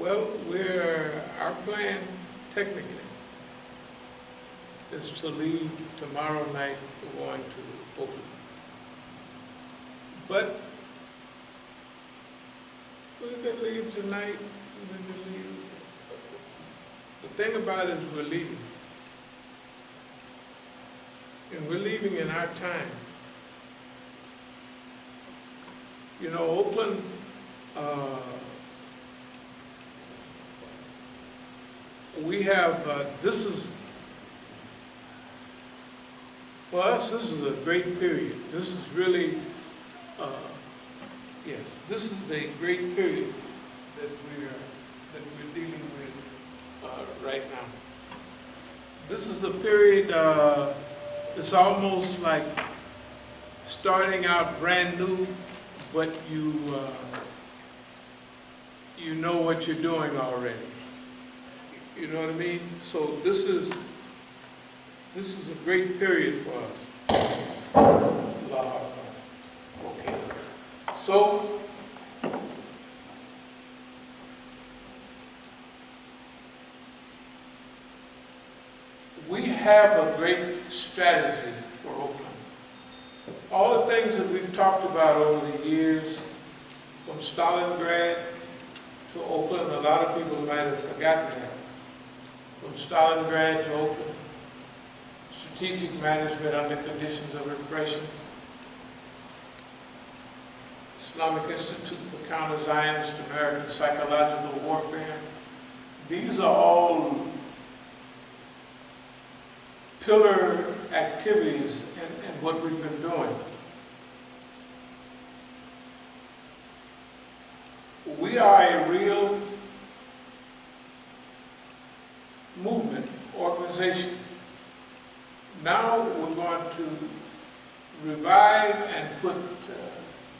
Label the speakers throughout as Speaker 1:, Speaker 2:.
Speaker 1: Well, our plan, technically, is to leave tomorrow night. We're going to Oakland. But we could leave tonight, we could leave. The thing about it is we're leaving. And we're leaving in our time. You know, Oakland, we have, for us, this is a great period. This is really, yes, this is a great period that we're dealing with right now. This is a period, it's almost like starting out brand new, but you know what you're doing already. You know what I mean? So this is a great period for us. Okay. So we have a great strategy for Oakland. All the things that we've talked about over the years, from Stalingrad to Oakland, a lot of people might have forgotten that. From Stalingrad to Oakland, strategic management under conditions of repression, Islamic Institute for Counter-Zionist American Psychological Warfare. These are all pillar activities in what we've been doing. We are a real movement, organization. Now we're going to revive and put,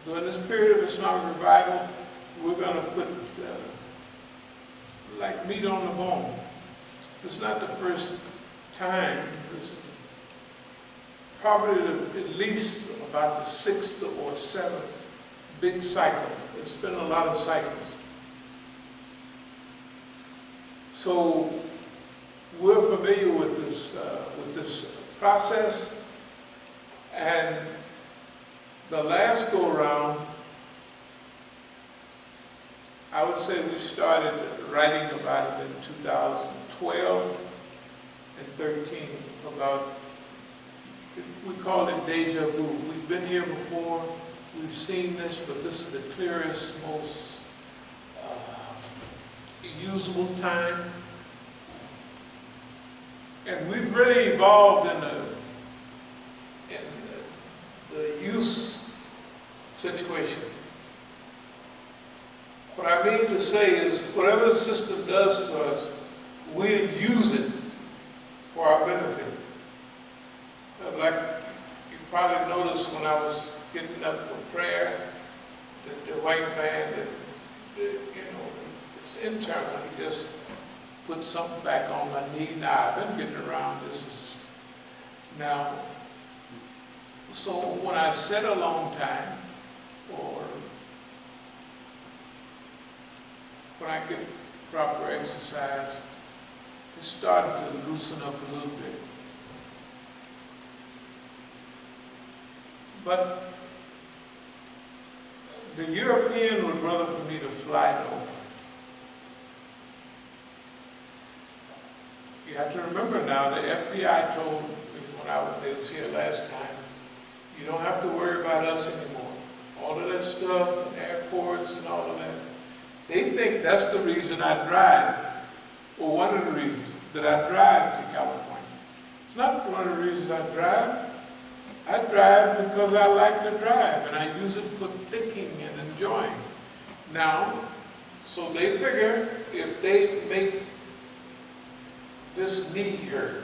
Speaker 1: during this period of Islamic revival, we're going to put like meat on the bone. It's not the first time. It's probably at least about the 6th or 7th big cycle. It's been a lot of cycles. So we're familiar with this process, and the last go-around, I would say we started writing about it in 2012 and 13, about, we call it deja vu. We've been here before, we've seen this, but this is the clearest, most usable time. And we've really evolved in the use situation. What I mean to say is, whatever the system does to us, we use it for our benefit. Like you probably noticed when I was getting up for prayer, that the white man, you know, it's internal, he just put something back on my knee. Now, I've been getting around this. Now, so when I sit a long time, or when I get proper exercise, it's starting to loosen up a little bit. But the European would rather for me to fly to Oakland. You have to remember now, the FBI told me when they was here last time, you don't have to worry about us anymore. All of that stuff, and airports and all of that. They think that's the reason I drive, or one of the reasons that I drive to California. It's not one of the reasons I drive. I drive because I like to drive, and I use it for thinking and enjoying. Now, so they figure if they make this knee hurt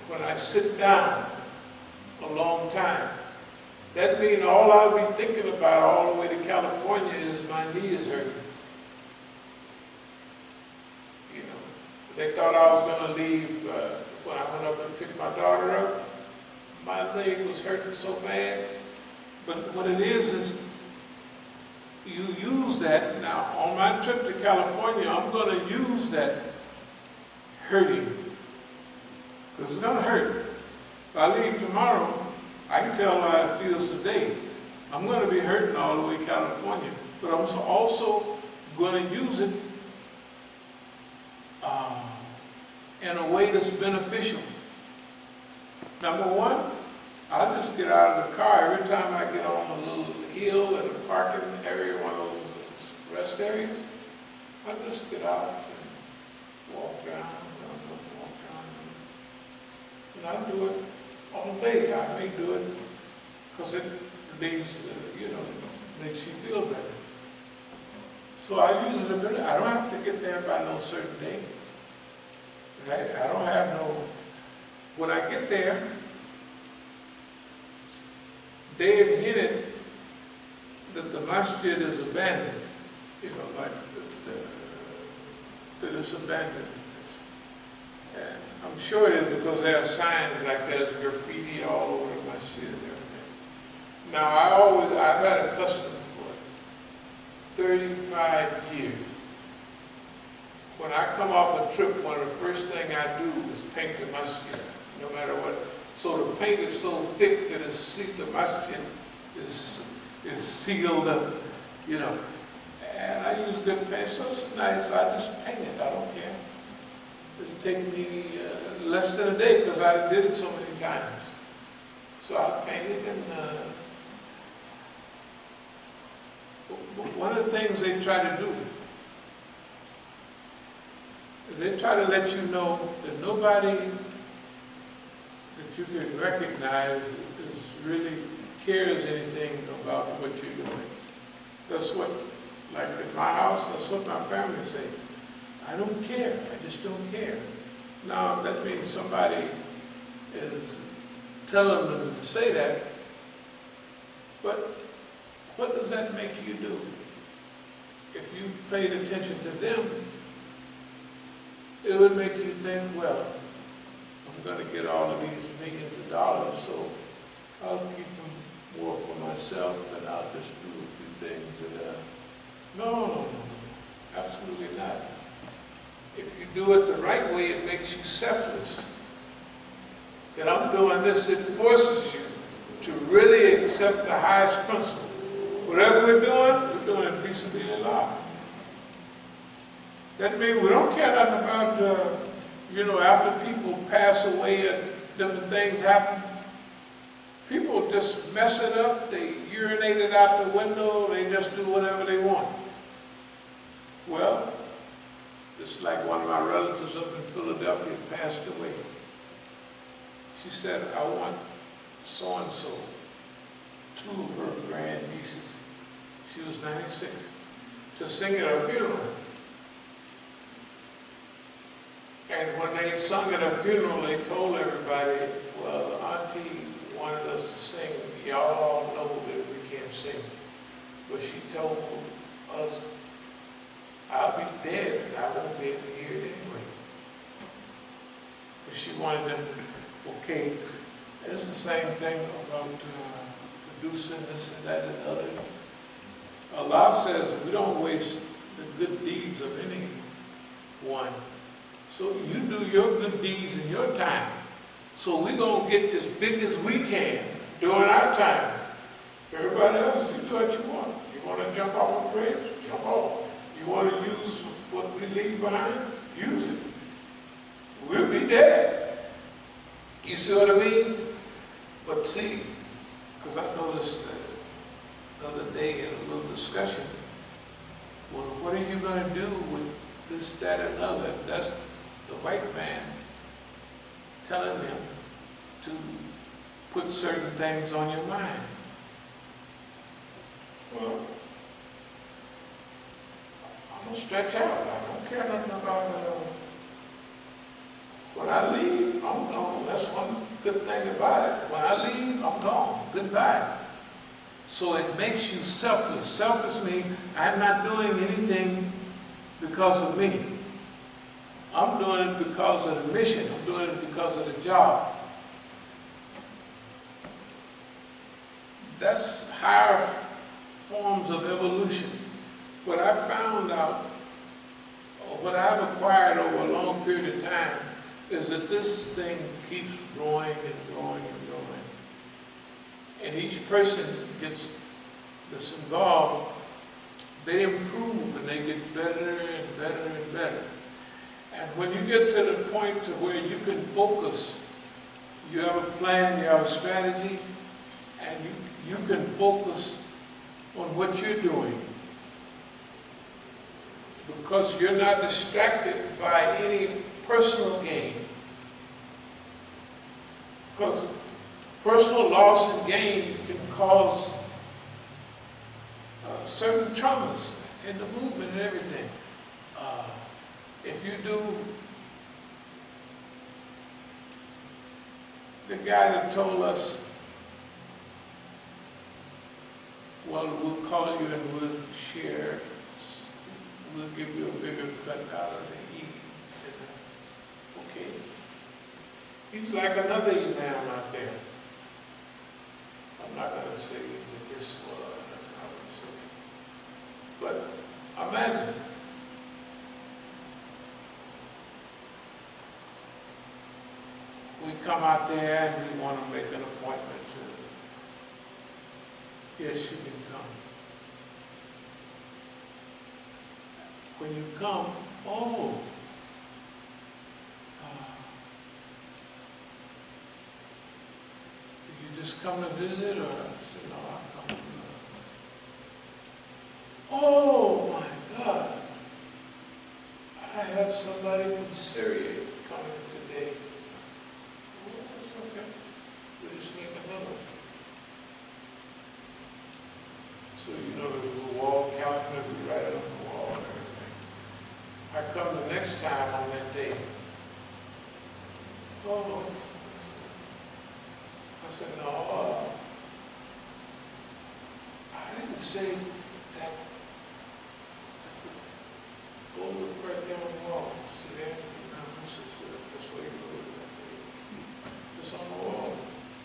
Speaker 1: when I sit down a long time, that means all I'll be thinking about all the way to California is my knee is hurting. You know, they thought I was going to leave when I went up and picked my daughter up. My leg was hurting so bad. But what it is you use that. Now, on my trip to California, I'm going to use that hurting, because it's going to hurt. If I leave tomorrow, I can tell how it feels today. I'm going to be hurting all the way to California, but I'm also going to use it in a way that's beneficial. Number one, I'll just get out of the car every time I get on a little hill in a parking area, one of those rest areas. I'll just get out and walk down, and I'll do it all day. I may do it because it leaves, makes you feel better. So I use it a bit. I don't have to get there by no certain day. Right? I don't have no, when I get there, they have hinted that the masjid is abandoned, like that it's abandoned. And I'm sure it is because there are signs like there's graffiti all over the masjid and everything. Now I've had a custom for 35 years. When I come off a trip, one of the first things I do is paint the masjid, no matter what. So the paint is so thick that the masjid is sealed up, And I use good paint, so it's nice. I just paint it. I don't care. It'll take me less than a day because I did it so many times. So I paint it, and one of the things they try to do, they try to let you know that nobody that you can recognize really cares anything about what you're doing. That's what, like in my house, that's what my family say. I don't care, I just don't care. Now, that means somebody is telling them to say that, but what does that make you do? If you paid attention to them, it would make you think, well, I'm going to get all of these millions of dollars, so I'll keep them more for myself, and I'll just do a few things that, no, absolutely not. If you do it the right way, it makes you selfless. That I'm doing this, it forces you to really accept the highest principle. Whatever we're doing it fi sabilillah. That means we don't care nothing about, after people pass away and different things happen. People just mess it up, they urinate it out the window, they just do whatever they want. Well, it's like one of my relatives up in Philadelphia passed away. She said, I want so-and-so, 2 of her grandnieces, she was 96, to sing at her funeral. And when they sung at her funeral, they told everybody, well, Auntie wanted us to sing. Y'all all know that we can't sing. But she told us, I'll be dead and I won't be able to hear it anyway. But she wanted them to, okay, it's the same thing about producing this and that and the other. Allah says we don't waste the good deeds of anyone. So you do your good deeds in your time. So we're going to get as big as we can during our time. Everybody else, you do what you want. You want to jump off a bridge? Jump off. You want to use what we leave behind? Use it. We'll be dead. You see what I mean? But see, because I noticed the other day in a little discussion, well, what are you going to do with this, that, and other? That's the white man telling them to put certain things on your mind. Well, I'm going to stretch out. I don't care nothing about when I leave, I'm gone. That's one good thing about it. When I leave, I'm gone. Goodbye. So it makes you selfless. Selfless means I'm not doing anything because of me. I'm doing it because of the mission. I'm doing it because of the job. That's higher forms of evolution. What I found out, or what I've acquired over a long period of time, is that this thing keeps growing and growing and growing. And each person that's involved, they improve and they get better and better and better. And when you get to the point to where you can focus, you have a plan, you have a strategy, and you can focus on what you're doing. Because you're not distracted by any personal gain. Because personal loss and gain can cause certain traumas in the movement and everything. If you do, the guy that told us, well, we'll call you and we'll share, we'll give you a bigger cut out of the E. Okay. He's like another Imam out there. I'm not going to say he's a Iswa, I'm not going to say. But imagine, we come out there and we want to make an appointment to, yes, you can come. When you come, oh, did you just come to visit, or I said, no, I come. Oh my God, I have somebody from Syria coming today. Oh, that's okay. We'll just make another one. So you know there's a little wall calendar, we write it on the wall and everything. I come the next time on that day. Oh, I said, no, I didn't say that. I said, go right down the wall. See there? Musa said, that's where you go. It's on the wall,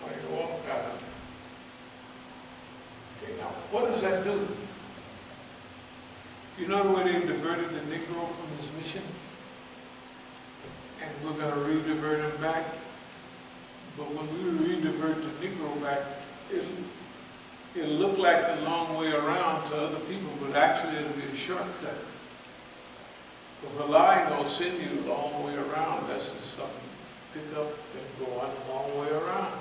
Speaker 1: on your wall calendar. Okay, now, what does that do? You know the way they diverted the Negro from his mission? And we're going to re-divert him back. But when we re-divert the Negro back, it'll look like the long way around to other people, but actually it'll be a shortcut. Because a line will send you a long way around. That's just something to pick up and go on a long way around.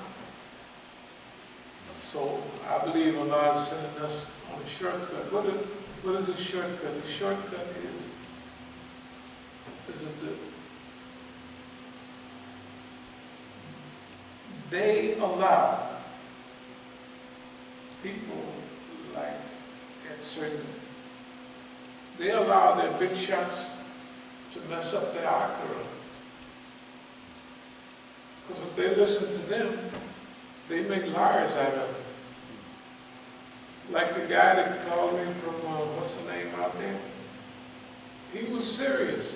Speaker 1: So I believe Allah is sending us on a shortcut. What is a shortcut? The shortcut is that they allow people like at certain, they allow their big shots to mess up their akhirah. Because if they listen to them, they make liars out of it. Like the guy that called me from, what's the name out there? He was serious.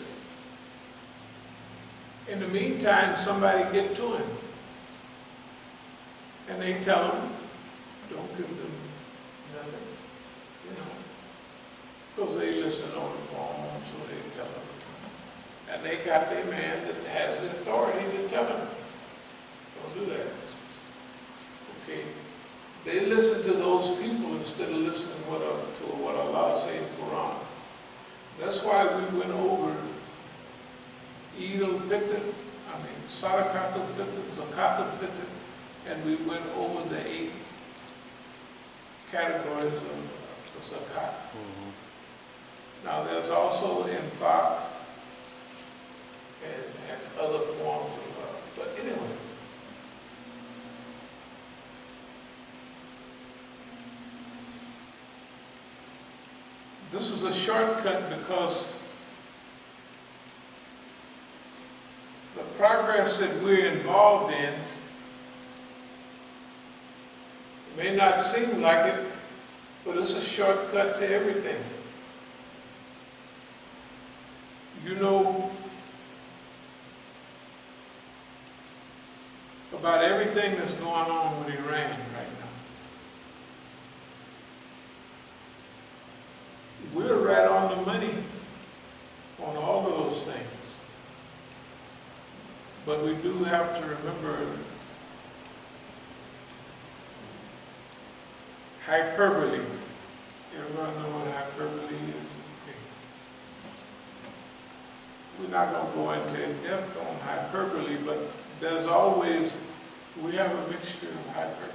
Speaker 1: In the meantime, somebody get to him. And they tell him, don't give them nothing, you know. Because they listen on the phone, so they tell him. And they got their man that has the authority to tell him, don't do that. Okay. They listen to those people instead of listening to what Allah says in the Quran. That's why we went over Eid al-Fitr, Sadaqat al-Fitr, Zakat al-Fitr, and we went over the 8 categories of Zakat. Now there's also Infaq and other forms of, but anyway. This is a shortcut because the progress that we're involved in may not seem like it, but it's a shortcut to everything. You know about everything that's going on with Iran right do have to remember hyperbole. Everyone know what hyperbole is? Okay. We're not going to go into depth on hyperbole, but there's always, we have a mixture of hyperbole.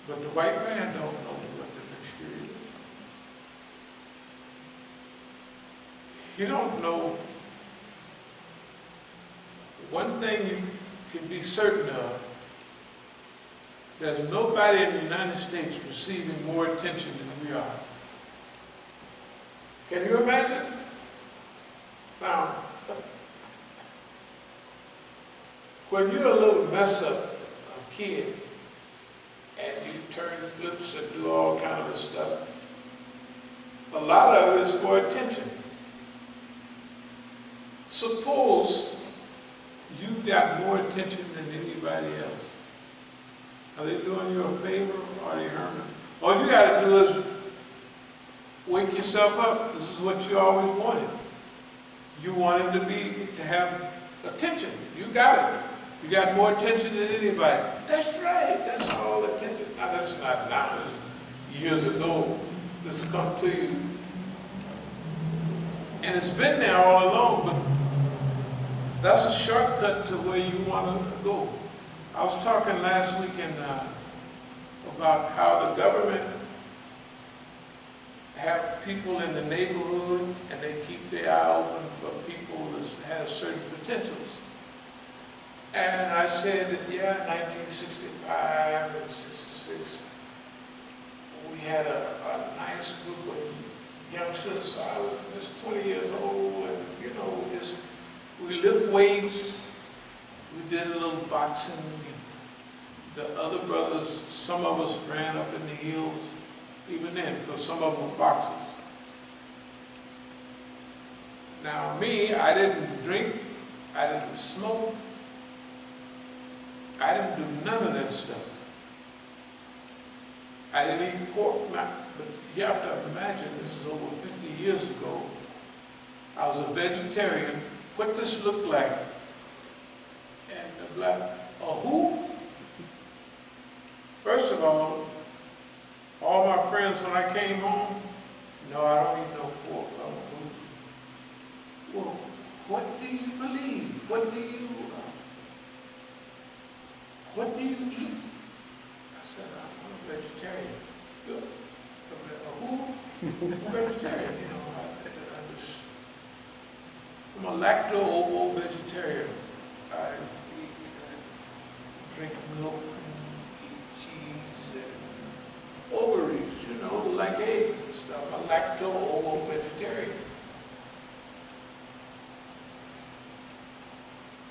Speaker 1: But the white man don't know what the mixture is. You don't know. One thing you can be certain of, there's nobody in the United States receiving more attention than we are. Can you imagine? Now, when you're a little mess up, a kid, and you turn flips and do all kind of stuff, a lot of it is for attention. Suppose you got more attention than anybody else. Are they doing you a favor or are they harming? All you got to do is wake yourself up. This is what you always wanted. You wanted to have attention. You got it. You got more attention than anybody. That's right. That's all attention. Now, that's not now. Years ago, this come to you. And it's been there all along, but that's a shortcut to where you want to go. I was talking last weekend about how the government have people in the neighborhood and they keep their eye open for people that have certain potentials. And I said that, yeah, 1965 and 66, we had a nice group of youngsters. I was just 20 years old, and you know, we lift weights, we did a little boxing. The other brothers, some of us ran up in the hills, even then, because some of them were boxers. Now me, I didn't drink, I didn't smoke, I didn't do none of that stuff. I didn't eat pork, but you have to imagine, this is over 50 years ago. I was a vegetarian. What this looked like, and the black, who? First of all my friends, when I came home, no, I don't eat no pork, I'm a Muslim. Well, what do you believe? What do you eat? I said, I'm a vegetarian. Good. Who? I'm a vegetarian, you know. I'm a lacto-ovo vegetarian. I drink milk and eat cheese and ovaries, you know, like eggs and stuff. I'm a lacto-ovo vegetarian.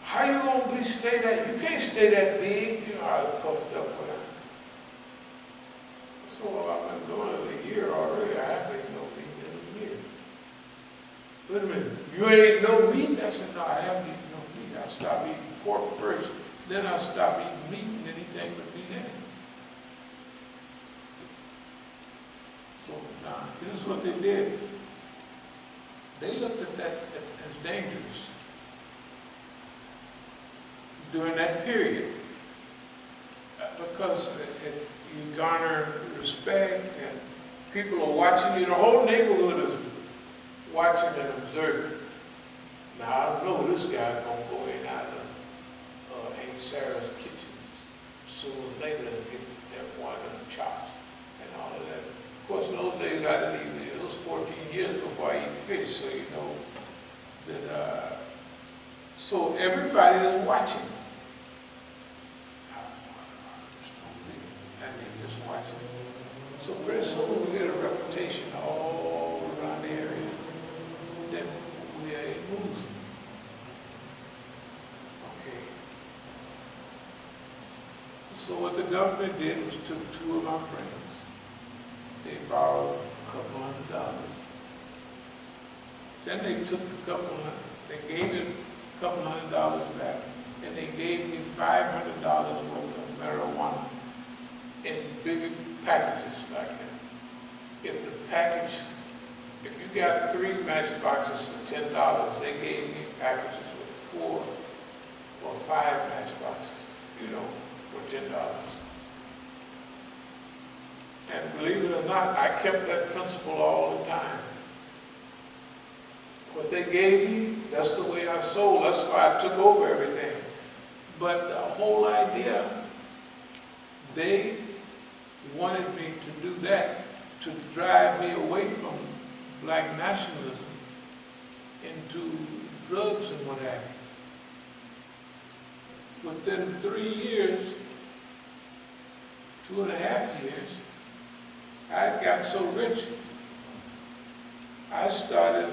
Speaker 1: How you gonna stay that? You can't stay that big. You know, I was puffed up with it. So I've been doing it a year already. I haven't eaten no meat in a year. Wait a minute, you ain't no meat? I said, no, I haven't eaten no meat. I stopped eating pork first, then I stopped eating meat and anything but meat in it. So now, here's what they did. They looked at that as dangerous during that period because you garner respect and people are watching you. The whole neighborhood is watching and observing. Now I know this guy gonna go in and out of Aunt Sarah's kitchen sooner or later and get that one of them chops and all of that. Of course, in those days I didn't even, it was 14 years before I eat fish, so you know that, so everybody is watching. And they just watching. So pretty soon we get a reputation all around the area that we are a Muslim. Okay. So what the government did was took two of my friends. They borrowed a couple $100. Then they took they gave me a couple $100 back, and they gave me $500 worth of marijuana in big packages like that. If you got 3 matchboxes for $10, they gave me packages with 4 or 5 matchboxes, you know, for $10. And believe it or not, I kept that principle all the time. What they gave me, that's the way I sold. That's why I took over everything. But the whole idea, they wanted me to do that, to drive me away from black nationalism into drugs and what have you. Within 3 years, 2.5 years, I got so rich, I started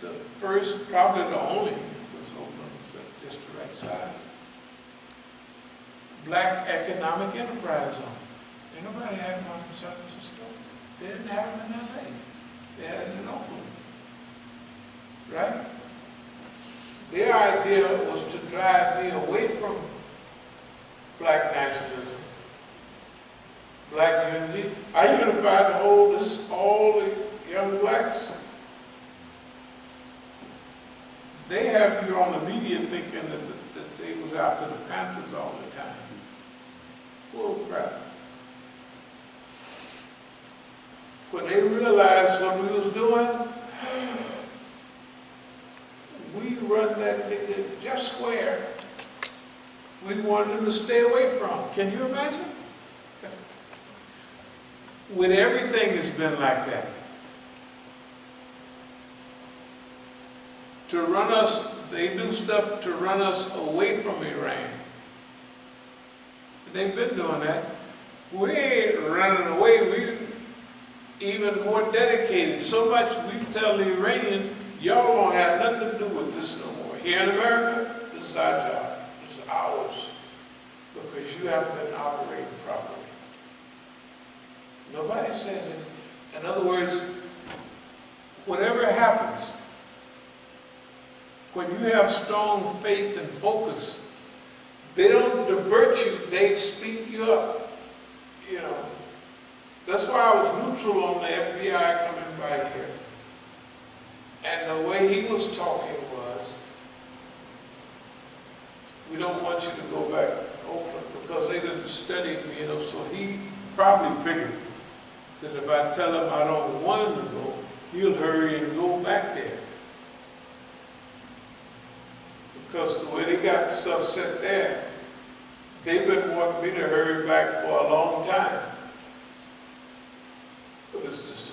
Speaker 1: the first, probably the only, because Oakland was just the right size, black economic enterprise zone. Ain't nobody had one in San Francisco. They didn't have it in LA. They had it in Oakland. Right? Their idea was to drive me away from black nationalism, black unity. I unified the whole, all the young blacks. They have you on the media thinking that they was after the Panthers all the time. Bull crap. When they realized what we was doing, we run that nigga just where we wanted him to stay away from. Can you imagine? With everything, it's been like that. To run us, they do stuff to run us away from Iran. And they've been doing that. We ain't running away, we even more dedicated. So much we tell the Iranians, y'all don't have nothing to do with this no more. Here in America, this is our job. This is ours. Because you haven't been operating properly. Nobody says it. In other words, whatever happens, when you have strong faith and focus, they don't divert you, they speed you up. You know. That's why I was neutral on the FBI coming by here. And the way he was talking was, we don't want you to go back to Oakland because they didn't study me, you know, so he probably figured that if I tell him I don't want him to go, he'll hurry and go back there. Because the way they got stuff set there, they've been wanting me to hurry back for a long time. But it's just